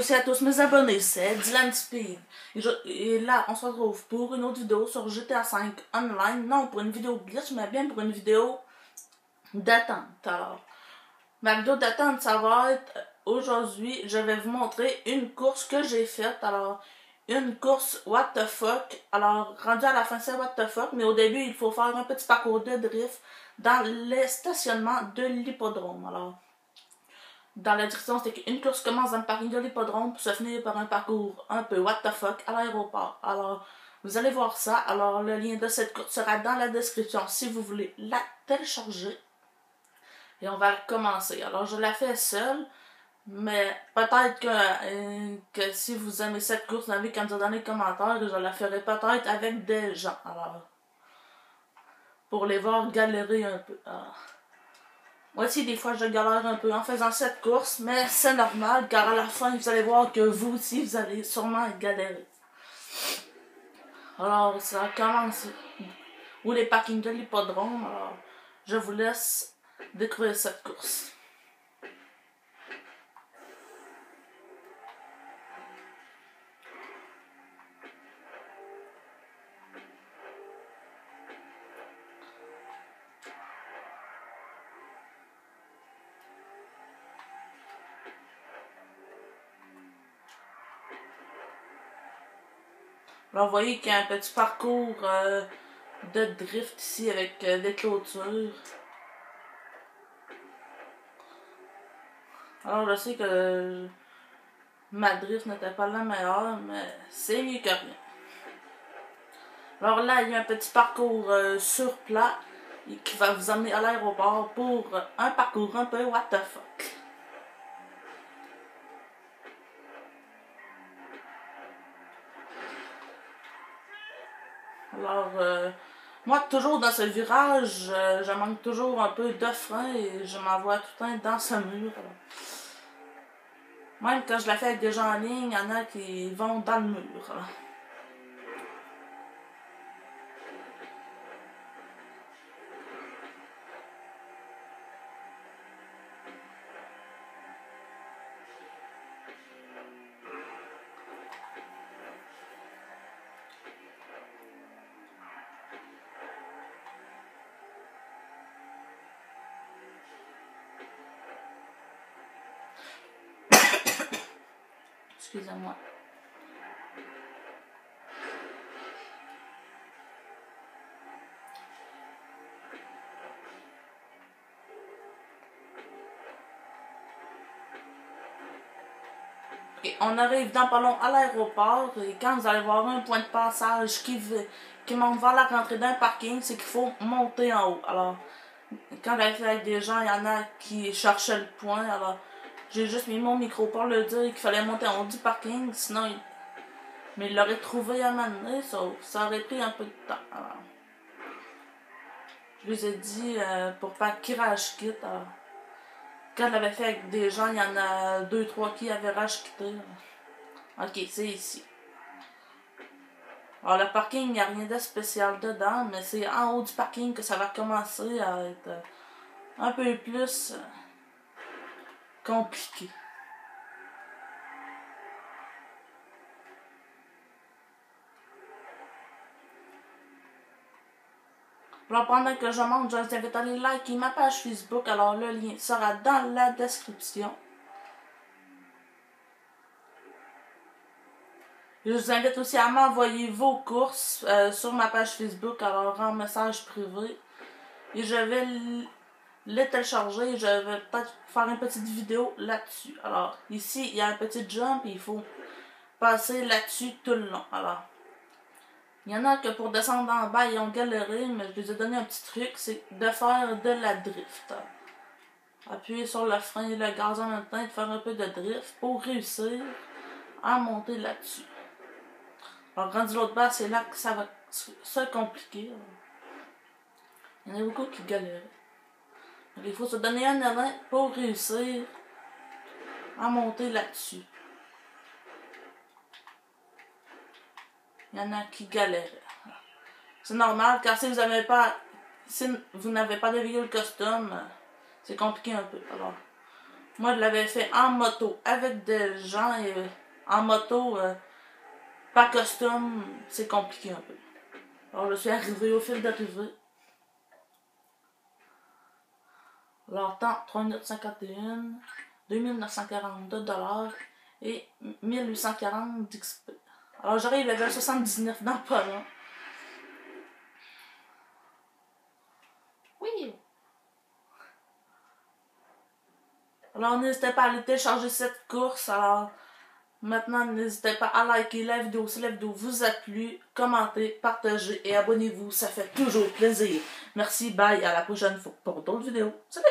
aussi à tous mes abonnés, c'est Dylan Speed. Et là, on se retrouve pour une autre vidéo sur GTA V Online. Non pour une vidéo glitch, mais bien pour une vidéo d'attente. Alors, ma vidéo d'attente, ça va être aujourd'hui, je vais vous montrer une course que j'ai faite. Alors, une course what the fuck. Alors, rendu à la fin, c'est what the fuck, mais au début, il faut faire un petit parcours de drift dans le stationnement de l'hippodrome. Alors, dans la description, c'est qu'une course commence dans le parking de l'hippodrome pour se finir par un parcours un peu what the fuck à l'aéroport. Alors, vous allez voir ça. Alors, le lien de cette course sera dans la description si vous voulez la télécharger. Et on va commencer. Alors, je la fais seule, mais peut-être que si vous aimez cette course, n'avez qu'à me dire dans les commentaires, je la ferai peut-être avec des gens. Alors, pour les voir galérer un peu. Alors, moi aussi, des fois, je galère un peu en faisant cette course, mais c'est normal, car à la fin, vous allez voir que vous aussi, vous allez sûrement galérer. Alors, ça commence où les parkings de l'hippodrome. Alors, je vous laisse découvrir cette course. Alors, vous voyez qu'il y a un petit parcours de drift ici avec des clôtures. Alors, je sais que ma drift n'était pas la meilleure, mais c'est mieux que rien. Alors là, il y a un petit parcours sur plat qui va vous amener à l'aéroport pour un parcours un peu what the fuck. Alors, moi, toujours dans ce virage, je manque toujours un peu de frein et je m'envoie tout le temps dans ce mur. Alors. Même quand je la fais avec des gens en ligne, il y en a qui vont dans le mur. Alors. Excusez-moi. Okay, on arrive dans pas long à l'aéroport et quand vous allez voir un point de passage qui monte vers la rentrée d'un parking, c'est qu'il faut monter en haut. Alors, quand j'avais fait avec des gens, il y en a qui cherchaient le point. Alors, j'ai juste mis mon micro pour leur dire qu'il fallait monter en haut du parking, sinon mais il l'aurait trouvé à un moment donné, ça aurait pris un peu de temps. Alors, je les ai dit pour pas qu'ils rage quittent. Quand je l'avais fait avec des gens, il y en a 2-3 qui avaient rage quitté. Ok, c'est ici. Alors, le parking, il n'y a rien de spécial dedans, mais c'est en haut du parking que ça va commencer à être un peu plus compliqué. Alors, pendant que je monte, je vous invite à aller liker ma page Facebook. Alors, le lien sera dans la description. Je vous invite aussi à m'envoyer vos courses sur ma page Facebook, alors en message privé. Et je vais les télécharger et je vais peut-être faire une petite vidéo là-dessus. Alors, ici, il y a un petit jump et il faut passer là-dessus tout le long. Alors, il y en a que pour descendre en bas, ils ont galéré, mais je les ai donné un petit truc, c'est de faire de la drift. Appuyer sur le frein et le gaz en même temps et de faire un peu de drift pour réussir à monter là-dessus. Alors, rendu l'autre bas, c'est là que ça va se compliquer. Il y en a beaucoup qui galèrent. Donc, il faut se donner un élan pour réussir à monter là-dessus. Il y en a qui galèrent. C'est normal, car si vous n'avez pas de véhicule custom, c'est compliqué un peu. Alors, Moi, je l'avais fait en moto avec des gens et en moto, par costume, c'est compliqué un peu. Alors, je suis arrivée au fil d'arrivée. Alors, temps, 3 minutes 51, 2942 $ et 1840 d'XP. Alors, j'arrive level 79 dans pas long. Oui! Alors, n'hésitez pas à aller télécharger cette course. Alors, maintenant, n'hésitez pas à liker la vidéo si la vidéo vous a plu, commentez, partagez et abonnez-vous. Ça fait toujours plaisir. Merci, bye, à la prochaine fois pour d'autres vidéos. Salut!